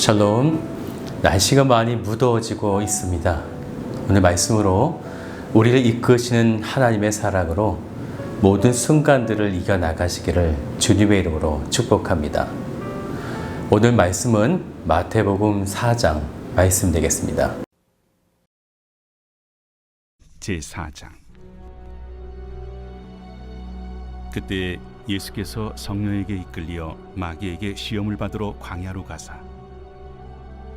샬롬. 날씨가 많이 무더워지고 있습니다. 오늘 말씀으로 우리를 이끄시는 하나님의 사랑으로 모든 순간들을 이겨나가시기를 주님의 이름으로 축복합니다. 오늘 말씀은 마태복음 4장 말씀 되겠습니다. 제4장. 그때 예수께서 성령에게 이끌려 마귀에게 시험을 받으러 광야로 가사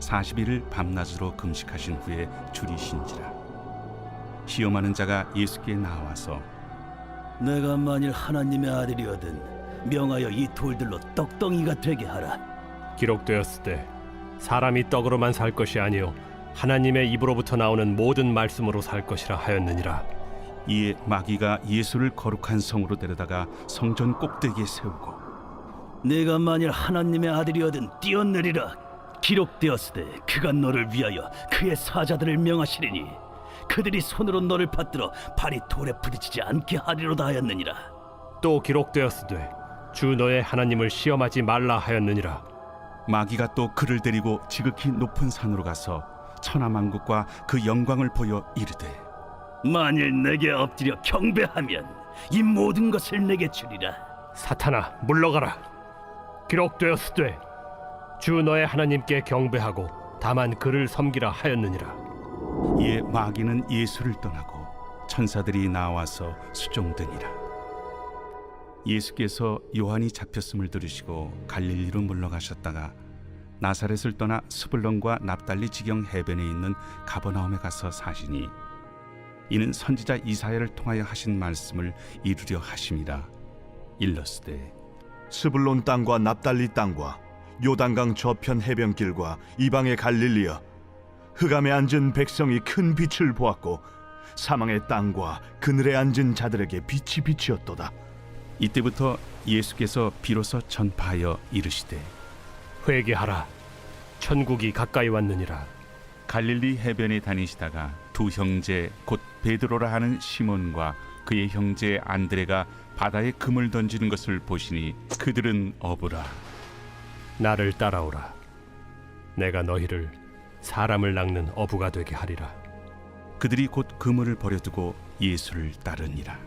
40일을 밤낮으로 금식하신 후에 줄이신지라. 시험하는 자가 예수께 나와서 내가 만일 하나님의 아들이거든 명하여 이 돌들로 떡덩이가 되게 하라. 기록되었을 때 사람이 떡으로만 살 것이 아니요 하나님의 입으로부터 나오는 모든 말씀으로 살 것이라 하였느니라. 이에 마귀가 예수를 거룩한 성으로 데려다가 성전 꼭대기에 세우고 내가 만일 하나님의 아들이거든 뛰어내리라. 기록되었으되 그가 너를 위하여 그의 사자들을 명하시리니 그들이 손으로 너를 받들어 발이 돌에 부딪히지 않게 하리로다 하였느니라. 또 기록되었으되 주 너의 하나님을 시험하지 말라 하였느니라. 마귀가 또 그를 데리고 지극히 높은 산으로 가서 천하만국과 그 영광을 보여 이르되 만일 내게 엎드려 경배하면 이 모든 것을 내게 주리라. 사탄아 물러가라. 기록되었으되 주 너의 하나님께 경배하고 다만 그를 섬기라 하였느니라. 이에 마귀는 예수를 떠나고 천사들이 나와서 수종드니라. 예수께서 요한이 잡혔음을 들으시고 갈릴리로 물러가셨다가 나사렛을 떠나 스불론과 납달리 지경 해변에 있는 가버나움에 가서 사시니 이는 선지자 이사야를 통하여 하신 말씀을 이루려 하심이라. 일러스되 스불론 땅과 납달리 땅과 요단강 저편 해변길과 이방의 갈릴리여, 흑암에 앉은 백성이 큰 빛을 보았고 사망의 땅과 그늘에 앉은 자들에게 빛이 비치었도다. 이때부터 예수께서 비로소 전파하여 이르시되 회개하라. 천국이 가까이 왔느니라. 갈릴리 해변에 다니시다가 두 형제 곧 베드로라 하는 시몬과 그의 형제 안드레가 바다에 금을 던지는 것을 보시니 그들은 어부라. 나를 따라오라. 내가 너희를 사람을 낚는 어부가 되게 하리라. 그들이 곧 그물을 버려두고 예수를 따르니라.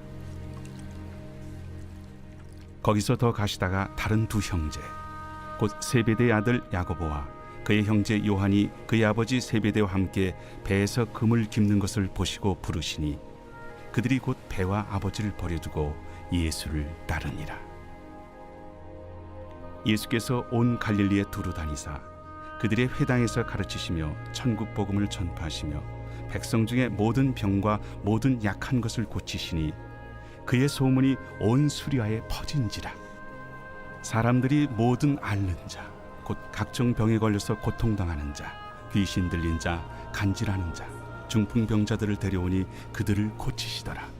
거기서 더 가시다가 다른 두 형제 곧 세베대의 아들 야고보와 그의 형제 요한이 그의 아버지 세베대와 함께 배에서 금을 깁는 것을 보시고 부르시니 그들이 곧 배와 아버지를 버려두고 예수를 따르니라. 예수께서 온 갈릴리에 두루 다니사 그들의 회당에서 가르치시며 천국 복음을 전파하시며 백성 중에 모든 병과 모든 약한 것을 고치시니 그의 소문이 온 수리아에 퍼진지라. 사람들이 모든 앓는 자 곧 각종 병에 걸려서 고통당하는 자, 귀신 들린 자, 간질하는 자, 중풍병자들을 데려오니 그들을 고치시더라.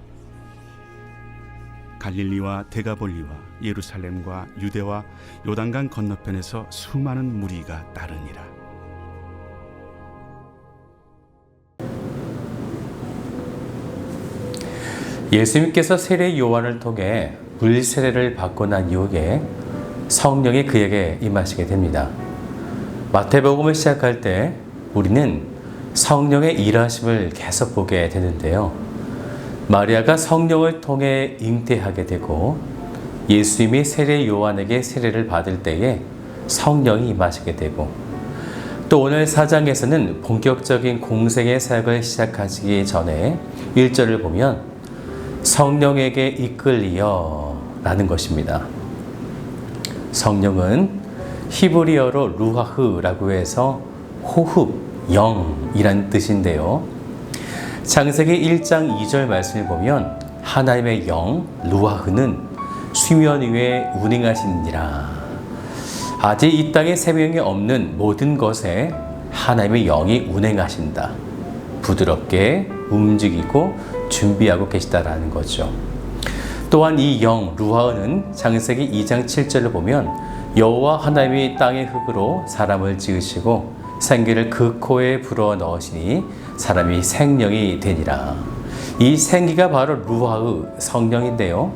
갈릴리와 데가볼리와 예루살렘과 유대와 요단강 건너편에서 수많은 무리가 따르니라. 예수님께서 세례 요한을 통해 물 세례를 받고 난 이후에 성령이 그에게 임하시게 됩니다. 마태복음을 시작할 때 우리는 성령의 일하심을 계속 보게 되는데요. 마리아가 성령을 통해 잉태하게 되고 예수님이 세례 요한에게 세례를 받을 때에 성령이 임하시게 되고 또 오늘 4장에서는 본격적인 공생의 사역을 시작하시기 전에 1절을 보면 성령에게 이끌리어 라는 것입니다. 성령은 히브리어로 루하흐라고 해서 호흡, 영이란 뜻인데요. 창세기 1장 2절 말씀을 보면 하나님의 영, 루하흐는 수면 위에 운행하시니라. 아직 이 땅에 생명이 없는 모든 것에 하나님의 영이 운행하신다. 부드럽게 움직이고 준비하고 계시다라는 거죠. 또한 이 영, 루하흐는 창세기 2장 7절을 보면 여호와 하나님이 땅의 흙으로 사람을 지으시고 생기를 그 코에 불어 넣으시니 사람이 생명이 되니라. 이 생기가 바로 루하흐, 성령인데요.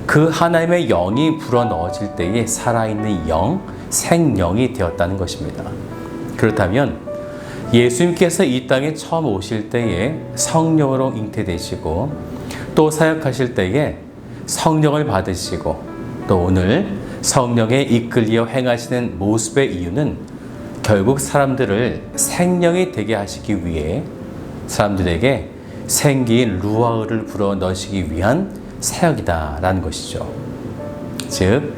그 하나님의 영이 불어 넣어질 때에 살아있는 영, 생명이 되었다는 것입니다. 그렇다면 예수님께서 이 땅에 처음 오실 때에 성령으로 잉태되시고 또 사역하실 때에 성령을 받으시고 또 오늘 성령에 이끌려 행하시는 모습의 이유는 결국 사람들을 생명이 되게 하시기 위해 사람들에게 생기인 루아흐를 불어 넣으시기 위한 사역이다라는 것이죠. 즉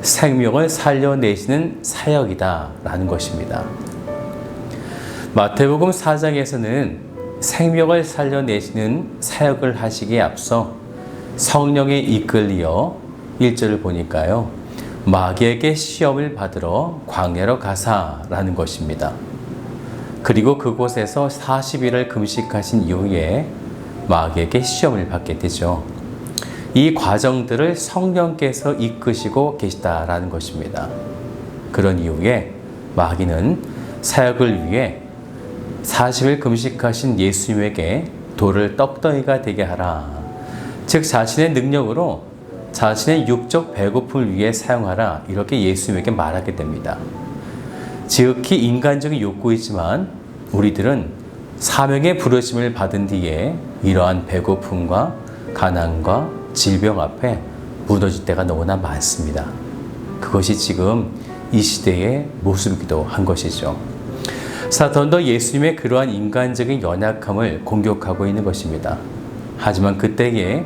생명을 살려내시는 사역이다라는 것입니다. 마태복음 4장에서는 생명을 살려내시는 사역을 하시기에 앞서 성령에 이끌려 1절을 보니까요. 마귀에게 시험을 받으러 광야로 가사라는 것입니다. 그리고 그곳에서 40일을 금식하신 이후에 마귀에게 시험을 받게 되죠. 이 과정들을 성령께서 이끄시고 계시다라는 것입니다. 그런 이후에 마귀는 사역을 위해 40일 금식하신 예수님에게 돌을 떡덩이가 되게 하라. 즉 자신의 능력으로 자신의 육적 배고픔을 위해 사용하라. 이렇게 예수님에게 말하게 됩니다. 지극히 인간적인 욕구이지만 우리들은 사명의 부르심을 받은 뒤에 이러한 배고픔과 가난과 질병 앞에 무너질 때가 너무나 많습니다. 그것이 지금 이 시대의 모습이기도 한 것이죠. 사탄도 예수님의 그러한 인간적인 연약함을 공격하고 있는 것입니다. 하지만 그때에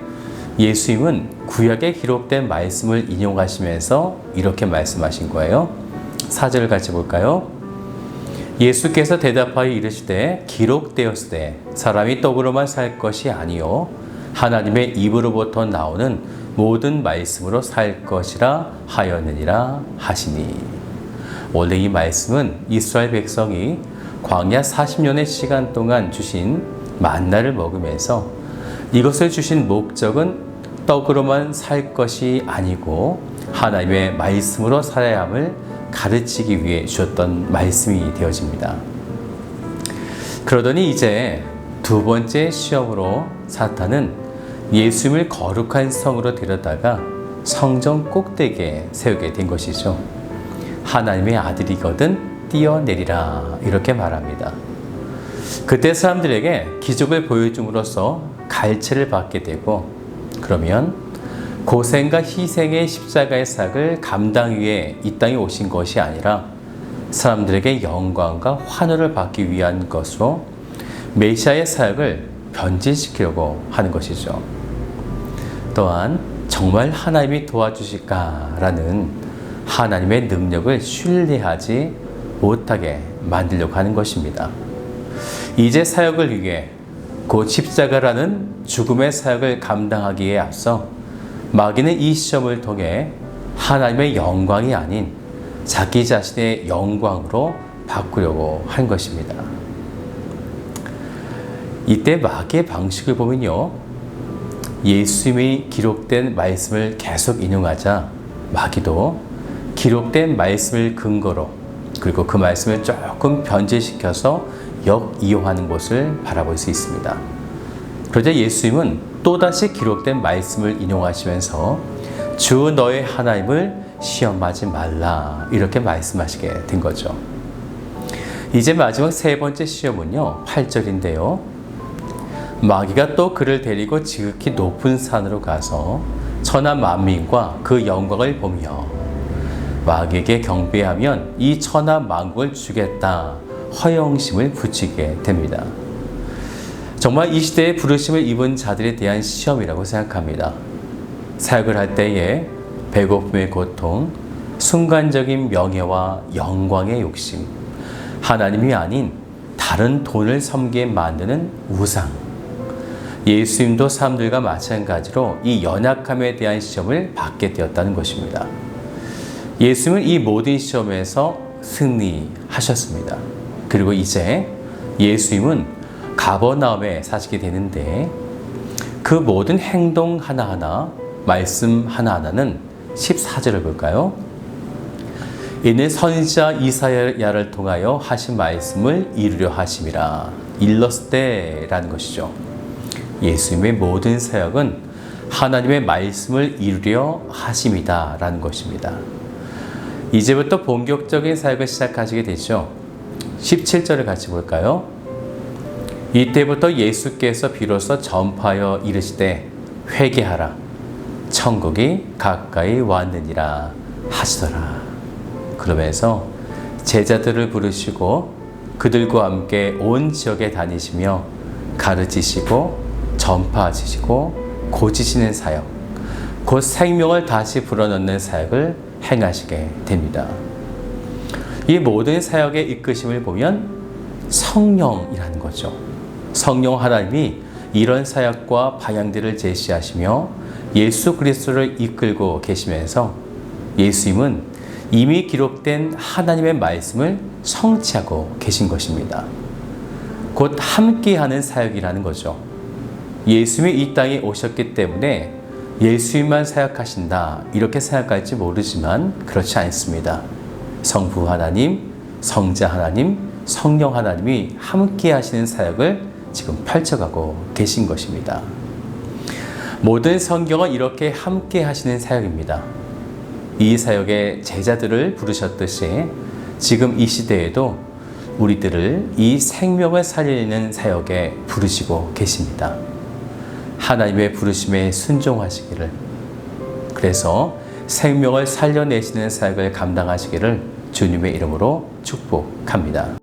예수님은 구약에 기록된 말씀을 인용하시면서 이렇게 말씀하신 거예요. 4절을 같이 볼까요? 예수께서 대답하여 이르시되 기록되었으되 사람이 떡으로만 살 것이 아니요 하나님의 입으로부터 나오는 모든 말씀으로 살 것이라 하였느니라 하시니. 원래 이 말씀은 이스라엘 백성이 광야 40년의 시간 동안 주신 만나를 먹으면서 이것을 주신 목적은 떡으로만 살 것이 아니고 하나님의 말씀으로 살아야 함을 가르치기 위해 주셨던 말씀이 되어집니다. 그러더니 이제 두 번째 시험으로 사탄은 예수님을 거룩한 성으로 데려다가 성전 꼭대기에 세우게 된 것이죠. 하나님의 아들이거든 뛰어내리라 이렇게 말합니다. 그때 사람들에게 기적을 보여줌으로써 갈채를 받게 되고 그러면 고생과 희생의 십자가의 삭을 감당 위해 이 땅에 오신 것이 아니라 사람들에게 영광과 환호를 받기 위한 것으로 메시아의 사역을 변질시키려고 하는 것이죠. 또한 정말 하나님이 도와주실까라는 하나님의 능력을 신뢰하지 못하게 만들려고 하는 것입니다. 이제 사역을 위해 곧 십자가라는 죽음의 사역을 감당하기에 앞서 마귀는 이 시험을 통해 하나님의 영광이 아닌 자기 자신의 영광으로 바꾸려고 한 것입니다. 이때 마귀의 방식을 보면요. 예수님이 기록된 말씀을 계속 인용하자 마귀도 기록된 말씀을 근거로 그리고 그 말씀을 조금 변질시켜서 역이용하는 것을 바라볼 수 있습니다. 그러자 예수님은 또다시 기록된 말씀을 인용하시면서 주 너의 하나님을 시험하지 말라 이렇게 말씀하시게 된 거죠. 이제 마지막 세 번째 시험은요 8절인데요. 마귀가 또 그를 데리고 지극히 높은 산으로 가서 천하 만민과 그 영광을 보며 마귀에게 경배하면 이 천하 만국을 주겠다 허영심을 붙이게 됩니다. 정말 이 시대에 부르심을 입은 자들에 대한 시험이라고 생각합니다. 사역을 할 때에 배고픔의 고통, 순간적인 명예와 영광의 욕심, 하나님이 아닌 다른 돈을 섬기게 만드는 우상. 예수님도 사람들과 마찬가지로 이 연약함에 대한 시험을 받게 되었다는 것입니다. 예수님은 이 모든 시험에서 승리하셨습니다. 그리고 이제 예수님은 가버나움에 사시게 되는데 그 모든 행동 하나하나, 말씀 하나하나는 14절을 볼까요? 이는 선지자 이사야를 통하여 하신 말씀을 이루려 하심이라. 일렀으되라는 것이죠. 예수님의 모든 사역은 하나님의 말씀을 이루려 하심이다 라는 것입니다. 이제부터 본격적인 사역을 시작하시게 되죠. 17절을 같이 볼까요? 이때부터 예수께서 비로소 전파하여 이르시되 회개하라 천국이 가까이 왔느니라 하시더라. 그러면서 제자들을 부르시고 그들과 함께 온 지역에 다니시며 가르치시고 전파하시고 고치시는 사역, 곧 생명을 다시 불어넣는 사역을 행하시게 됩니다. 이 모든 사역의 이끄심을 보면 성령이라는 거죠. 성령 하나님이 이런 사역과 방향들을 제시하시며 예수 그리스도를 이끌고 계시면서 예수님은 이미 기록된 하나님의 말씀을 성취하고 계신 것입니다. 곧 함께하는 사역이라는 거죠. 예수님이 이 땅에 오셨기 때문에 예수님만 사역하신다 이렇게 생각할지 모르지만 그렇지 않습니다. 성부 하나님, 성자 하나님, 성령 하나님이 함께 하시는 사역을 지금 펼쳐가고 계신 것입니다. 모든 성경은 이렇게 함께 하시는 사역입니다. 이 사역에 제자들을 부르셨듯이 지금 이 시대에도 우리들을 이 생명을 살리는 사역에 부르시고 계십니다. 하나님의 부르심에 순종하시기를, 그래서 생명을 살려내시는 사역을 감당하시기를 주님의 이름으로 축복합니다.